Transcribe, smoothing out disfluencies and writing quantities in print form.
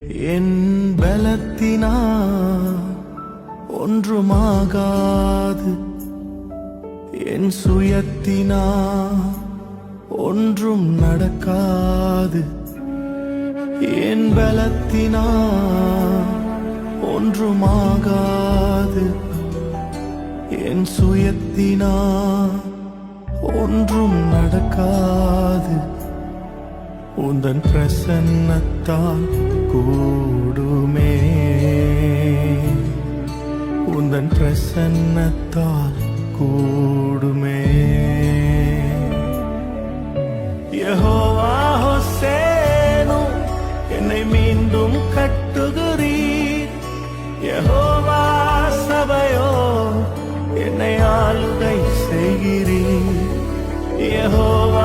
என் பலத்தினா ஒன்றுமாகாது, என் சுயத்தினா ஒன்றும் நடக்காது. என் பலத்தினா ஒன்றுமாகாது, என் சுயத்தினா ஒன்றும் நடக்காது. உந்தன் பிரசன்னத்தால் கூடுமே, உந்தன் பிரசன்னத்தால் கூடுமே. யெகோவா ஹோசேனு, என்னை மீண்டும் கட்டுகிறீர். யெகோவா சபையோ, என்னை ஆளுகை செய்கிறீர். யெகோவா